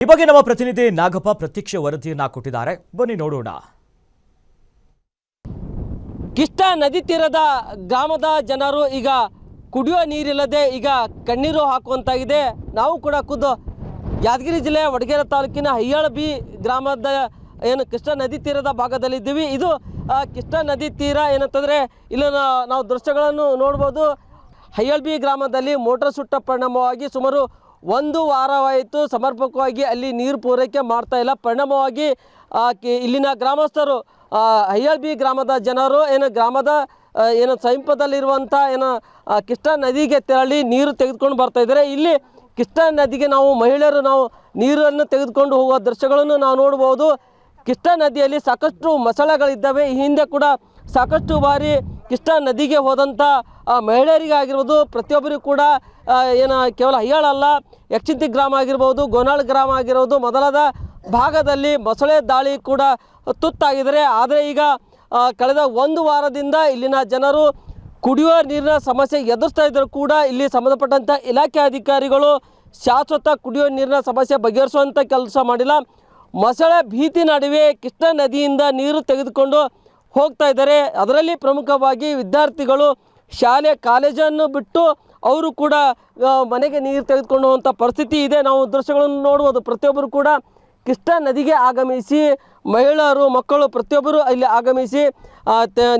ಈ ಬಗ್ಗೆ ನಮ್ಮ ಪ್ರತಿನಿಧಿ ನಾಗಪ್ಪ ಪ್ರತ್ಯಕ್ಷ ವರದಿಯನ್ನ ಕೊಟ್ಟಿದ್ದಾರೆ, ಬನ್ನಿ ನೋಡೋಣ. ಕಿಷ್ಟ ನದಿ ತೀರದ ಗ್ರಾಮದ ಜನರು ಈಗ ಕುಡಿಯುವ ನೀರಿಲ್ಲದೆ ಈಗ ಕಣ್ಣೀರು ಹಾಕುವಂತಾಗಿದೆ. ನಾವು ಕೂಡ ಖುದ್ದು ಯಾದಗಿರಿ ಜಿಲ್ಲೆಯ ವಡಗೇರ ತಾಲೂಕಿನ ಹಯ್ಯಾಳಬಿ ಗ್ರಾಮದ ಏನು ಕೃಷ್ಣ ನದಿ ತೀರದ ಭಾಗದಲ್ಲಿದ್ದೀವಿ. ಇದು ಕೃಷ್ಣ ನದಿ ತೀರ ಏನಂತಂದರೆ ಇಲ್ಲಿ ನಾವು ದೃಶ್ಯಗಳನ್ನು ನೋಡ್ಬೋದು. ಹಯ್ಯಾಳಬಿ ಗ್ರಾಮದಲ್ಲಿ ಮೋಟಾರ್ ಸುಟ್ಟ ಪರಿಣಾಮವಾಗಿ ಸುಮಾರು 1 ವಾರವಾಯಿತು ಸಮರ್ಪಕವಾಗಿ ಅಲ್ಲಿ ನೀರು ಪೂರೈಕೆ ಮಾಡ್ತಾ ಇಲ್ಲ. ಪರಿಣಾಮವಾಗಿ ಇಲ್ಲಿನ ಗ್ರಾಮಸ್ಥರು ಹಯ್ಯಾಳಬಿ ಗ್ರಾಮದ ಜನರು ಗ್ರಾಮದ ಸಮೀಪದಲ್ಲಿರುವಂಥ ಕೃಷ್ಣ ನದಿಗೆ ತೆರಳಿ ನೀರು ತೆಗೆದುಕೊಂಡು ಬರ್ತಾ ಇದ್ದಾರೆ. ಇಲ್ಲಿ ಕೃಷ್ಣ ನದಿಗೆ ಮಹಿಳೆಯರು ನೀರನ್ನು ತೆಗೆದುಕೊಂಡು ಹೋಗುವ ದೃಶ್ಯಗಳನ್ನು ನಾವು ನೋಡ್ಬೋದು. ಕೃಷ್ಣ ನದಿಯಲ್ಲಿ ಸಾಕಷ್ಟು ಮೊಸಳೆಗಳಿದ್ದಾವೆ. ಈ ಹಿಂದೆ ಕೂಡ ಸಾಕಷ್ಟು ಬಾರಿ ಕೃಷ್ಣ ನದಿಗೆ ಹೋದಂಥ ಮಹಿಳೆಯರಿಗಾಗಿರ್ಬೋದು, ಪ್ರತಿಯೊಬ್ಬರಿಗೂ ಕೂಡ ಕೇವಲ ಹಯ್ಯಾಳ ಅಲ್ಲ, ಯಕ್ಷಿಂತಿ ಗ್ರಾಮ ಆಗಿರ್ಬೋದು, ಗೋನಾಳ್ ಗ್ರಾಮ ಆಗಿರ್ಬೋದು ಮೊದಲಾದ ಭಾಗದಲ್ಲಿ ಮೊಸಳೆ ದಾಳಿ ಕೂಡ ತುತ್ತಾಗಿದ್ದಾರೆ. ಆದರೆ ಈಗ ಕಳೆದ 1 ವಾರದಿಂದ ಇಲ್ಲಿನ ಜನರು ಕುಡಿಯುವ ನೀರಿನ ಸಮಸ್ಯೆ ಎದುರಿಸ್ತಾ ಇದ್ದರೂ ಕೂಡ ಇಲ್ಲಿ ಸಂಬಂಧಪಟ್ಟಂಥ ಇಲಾಖೆ ಅಧಿಕಾರಿಗಳು ಶಾಶ್ವತ ಕುಡಿಯುವ ನೀರಿನ ಸಮಸ್ಯೆ ಬಗೆಹರಿಸುವಂಥ ಕೆಲಸ ಮಾಡಿಲ್ಲ. ಮೊಸಳೆ ಭೀತಿ ನಡುವೆ ಕೃಷ್ಣ ನದಿಯಿಂದ ನೀರು ತೆಗೆದುಕೊಂಡು ಹೋಗ್ತಾ ಇದ್ದಾರೆ. ಅದರಲ್ಲಿ ಪ್ರಮುಖವಾಗಿ ವಿದ್ಯಾರ್ಥಿಗಳು ಶಾಲೆ ಕಾಲೇಜನ್ನು ಬಿಟ್ಟು ಅವರು ಕೂಡ ಮನೆಗೆ ನೀರು ತೆಗೆದುಕೊಂಡು ಹೋಗುವಂಥ ಪರಿಸ್ಥಿತಿ ಇದೆ. ನಾವು ದೃಶ್ಯಗಳನ್ನು ನೋಡ್ಬೋದು. ಪ್ರತಿಯೊಬ್ಬರು ಕೂಡ ಕೃಷ್ಣ ನದಿಗೆ ಆಗಮಿಸಿ ಮಹಿಳೆಯರು ಮಕ್ಕಳು ಪ್ರತಿಯೊಬ್ಬರು ಇಲ್ಲಿ ಆಗಮಿಸಿ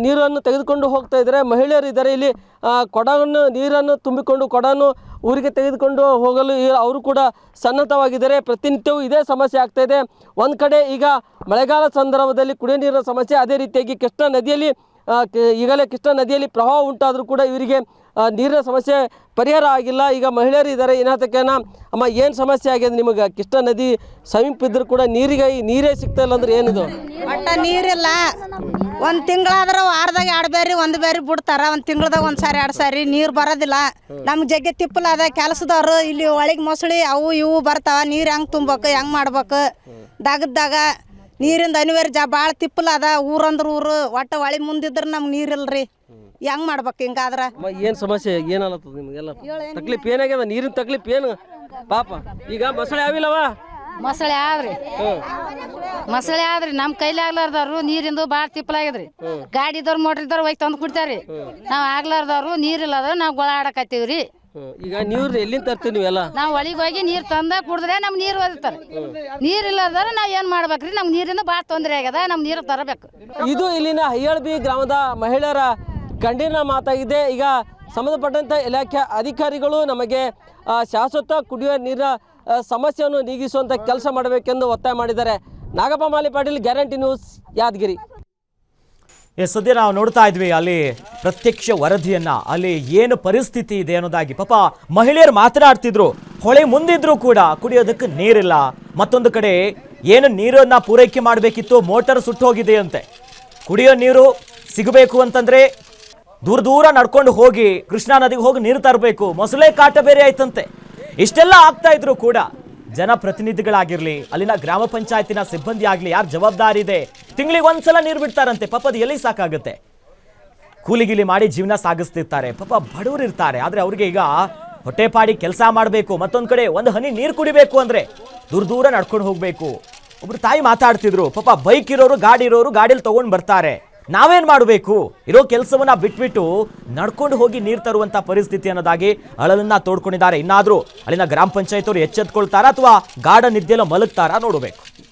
ನೀರನ್ನು ತೆಗೆದುಕೊಂಡು ಹೋಗ್ತಾ ಇದ್ದಾರೆ. ಮಹಿಳೆಯರು ಇದ್ದಾರೆ ಇಲ್ಲಿ ಕೊಡವನ್ನು ನೀರನ್ನು ತುಂಬಿಕೊಂಡು ಕೊಡವನ್ನು ಊರಿಗೆ ತೆಗೆದುಕೊಂಡು ಹೋಗಲು ಅವರು ಕೂಡ ಸನ್ನದ್ಧವಾಗಿದ್ದಾರೆ. ಪ್ರತಿನಿತ್ಯವೂ ಇದೇ ಸಮಸ್ಯೆ ಆಗ್ತಾ ಇದೆ. ಒಂದು ಕಡೆ ಈಗ ಮಳೆಗಾಲ ಸಂದರ್ಭದಲ್ಲಿ ಕುಡಿಯೋ ನೀರಿನ ಸಮಸ್ಯೆ, ಅದೇ ರೀತಿಯಾಗಿ ಕೃಷ್ಣ ನದಿಯಲ್ಲಿ ಈಗಲೇ ಕೃಷ್ಣ ನದಿಯಲ್ಲಿ ಪ್ರವಾಹ ಉಂಟಾದರೂ ಕೂಡ ಇವರಿಗೆ ನೀರಿನ ಸಮಸ್ಯೆ ಪರಿಹಾರ ಆಗಿಲ್ಲ. ಈಗ ಮಹಿಳೆಯರು ಇದ್ದಾರೆ. ಏನಾತಕ್ಕೇನ ಅಮ್ಮ ಏನು ಸಮಸ್ಯೆ ಆಗಿದೆ ನಿಮಗೆ? ಕೃಷ್ಣ ನದಿ ಸಮೀಪ ಇದ್ದರೂ ಕೂಡ ನೀರೇ ಸಿಗ್ತಾ ಇಲ್ಲ ಅಂದ್ರೆ ಏನಿದು? ಒಟ್ಟ ನೀರಿಲ್ಲ. ಒಂದು ತಿಂಗಳಾದ್ರೆ ವಾರದಾಗ 2 ಬೇರಿ 1 ಬೇರಿ ಬಿಡ್ತಾರ. ಒಂದು ತಿಂಗಳದಾಗ 1 ಸಾರಿ 2 ಸಾರಿ ನೀರು ಬರೋದಿಲ್ಲ. ನಮ್ಗೆ ಜಗ್ಗೆ ತಿಪ್ಪಲ ಅದ. ಕೆಲಸದವ್ರು ಇಲ್ಲಿ ಒಳಗೆ ಮೊಸಳಿ ಅವು ಇವು ಬರ್ತಾವ. ನೀರು ಹೆಂಗೆ ತುಂಬೇಕು, ಹೆಂಗೆ ಮಾಡ್ಬೇಕು? ದಗದಾಗ ನೀರಿಂದ ಅನಿವಾರ್ಯ ಭಾಳ ತಿಪ್ಪಲ ಅದ. ಊರಂದ್ರೆ ಊರು ಒಟ್ಟು ಹೊಳಿ ಮುಂದಿದ್ರೆ ನಮ್ಗೆ ನೀರಿಲ್ರಿ. ಹೆಂಗೆ ಮಾಡ್ಬೇಕು ಹಿಂಗಾದ್ರೆ? ಏನು ಸಮಸ್ಯೆ ಏನಲ್ಲತ್ತದ ನಿಮಗೆಲ್ಲ? ತಕ್ಲೀಫ್ ಏನಾಗ್ಯದ? ನೀರಿನ ತಕ್ಲೀಫ್ ಏನು ಪಾಪ? ಈಗ ಮೊಸಳೆ ಆವಿಲ್ಲವ? ಮೊಸಳೆ ಆದ್ರಿ ನಮ್ಮ ಕೈಲಿ ಆಗ್ಲಾರ್ದವ್ರು ನೀರಿಂದು ಭಾಳ ತಿಪ್ಪಲಾಗ್ಯದ್ರಿ. ಗಾಡಿದವ್ರು ಮೋಟ್ರ್ ಇದ್ದವ್ರು ಹೋಗಿ ತಂದು ಕುಡ್ತಾರ್ರಿ. ನಾವು ಆಗ್ಲಾರ್ದವ್ರು ನೀರಿಲ್ಲದ ನಾವು ಗೊಳ ಆಡಕತ್ತೀವ್ರಿ. ಈಗ ನೀರು ಎಲ್ಲಿಂದ ತರ್ತೀವಿ ನೀವೆಲ್ಲ? ನಾವು ಒಳಗೆ ಹೋಗಿ ನೀರು ತಂದ ಕುಡಿದ್ರೆ ನಮ್ಗೆ ನೀರು ಒದರ್ತಾರೆ. ನೀರು ಇಲ್ಲದ್ರೆ ನಾವು ಏನು ಮಾಡ್ಬೇಕ್ರಿ? ನಮ್ಗೆ ನೀರಿಂದ ಭಾಳ ತೊಂದರೆ ಆಗ್ಯದ. ನಮ್ಮ ನೀರು ತರಬೇಕು. ಇದು ಇಲ್ಲಿನ ಹಯ್ಯಾಳಬಿ ಗ್ರಾಮದ ಮಹಿಳೆಯರ ಕಂಡಿನ ಮಾತಾಗಿದೆ. ಈಗ ಸಂಬಂಧಪಟ್ಟಂಥ ಇಲಾಖೆ ಅಧಿಕಾರಿಗಳು ನಮಗೆ ಶಾಶ್ವತ ಕುಡಿಯುವ ನೀರಿನ ಸಮಸ್ಯೆಯನ್ನು ನೀಗಿಸುವಂಥ ಕೆಲಸ ಮಾಡಬೇಕೆಂದು ಒತ್ತಾಯ ಮಾಡಿದ್ದಾರೆ. ನಾಗಪ್ಪ ಮಾಲಿ ಪಾಟೀಲ್, ಗ್ಯಾರಂಟಿ ನ್ಯೂಸ್, ಯಾದಗಿರಿ. ಸದ್ಯ ನಾವು ನೋಡ್ತಾ ಇದ್ವಿ ಅಲ್ಲಿ ಪ್ರತ್ಯಕ್ಷ ವರದಿಯನ್ನ, ಅಲ್ಲಿ ಏನು ಪರಿಸ್ಥಿತಿ ಇದೆ ಅನ್ನೋದಾಗಿ. ಪಾಪ ಮಹಿಳೆಯರು ಮಾತನಾಡ್ತಿದ್ರು. ಹೊಳೆ ಮುಂದಿದ್ರು ಕೂಡ ಕುಡಿಯೋದಕ್ಕೆ ನೀರಿಲ್ಲ. ಮತ್ತೊಂದು ಕಡೆ ಏನು ನೀರನ್ನ ಪೂರೈಕೆ ಮಾಡಬೇಕಿತ್ತು, ಮೋಟಾರ್ ಸುಟ್ಟು ಹೋಗಿದೆ ಅಂತೆ. ಕುಡಿಯೋ ನೀರು ಸಿಗಬೇಕು ಅಂತಂದ್ರೆ ದೂರ ನಡ್ಕೊಂಡು ಹೋಗಿ ಕೃಷ್ಣಾ ನದಿಗೆ ಹೋಗಿ ನೀರು ತರಬೇಕು. ಮೊಸಳೆ ಕಾಟ ಬೇರೆ ಆಯ್ತಂತೆ. ಇಷ್ಟೆಲ್ಲ ಆಗ್ತಾ ಇದ್ರು ಕೂಡ ಜನಪ್ರತಿನಿಧಿಗಳಾಗಿರ್ಲಿ, ಅಲ್ಲಿನ ಗ್ರಾಮ ಪಂಚಾಯತಿನ ಸಿಬ್ಬಂದಿ ಆಗಲಿ, ಯಾರು ಜವಾಬ್ದಾರಿ ಇದೆ, ತಿಂಗಳಿಗೆ ಒಂದ್ಸಲ ನೀರು ಬಿಡ್ತಾರಂತೆ. ಪಾಪ ಅದು ಎಲ್ಲಿ ಸಾಕಾಗುತ್ತೆ? ಕೂಲಿಗಿಲಿ ಮಾಡಿ ಜೀವನ ಸಾಗಿಸ್ತಿರ್ತಾರೆ. ಪಾಪ ಬಡವರು ಇರ್ತಾರೆ. ಆದರೆ ಅವ್ರಿಗೆ ಈಗ ಹೊಟ್ಟೆಪಾಡಿ ಕೆಲಸ ಮಾಡಬೇಕು, ಮತ್ತೊಂದು ಕಡೆ ಒಂದು ಹನಿ ನೀರು ಕುಡಿಬೇಕು ಅಂದರೆ ದೂರ ನಡ್ಕೊಂಡು ಹೋಗಬೇಕು. ಒಬ್ರು ತಾಯಿ ಮಾತಾಡ್ತಿದ್ರು. ಪಾಪ ಬೈಕ್ ಇರೋರು, ಗಾಡಿ ಇರೋರು ಗಾಡೀಲಿ ತೊಗೊಂಡು ಬರ್ತಾರೆ. ನಾವೇನ್ ಮಾಡಬೇಕು? ಇರೋ ಕೆಲಸವನ್ನ ಬಿಟ್ಬಿಟ್ಟು ನಡ್ಕೊಂಡು ಹೋಗಿ ನೀರು ತರುವಂತ ಪರಿಸ್ಥಿತಿ ಅನ್ನೋದಾಗಿ ಅಳಲನ್ನ ತೋಡ್ಕೊಂಡಿದ್ದಾರೆ. ಇನ್ನಾದ್ರೂ ಅಲ್ಲಿನ ಗ್ರಾಮ ಪಂಚಾಯತ್ ಅವರು ಎಚ್ಚೆತ್ಕೊಳ್ತಾರಾ ಅಥವಾ ಗಾಢ ನಿದ್ದೆಲ್ಲ ಮಲಗ್ತಾರಾ ನೋಡಬೇಕು.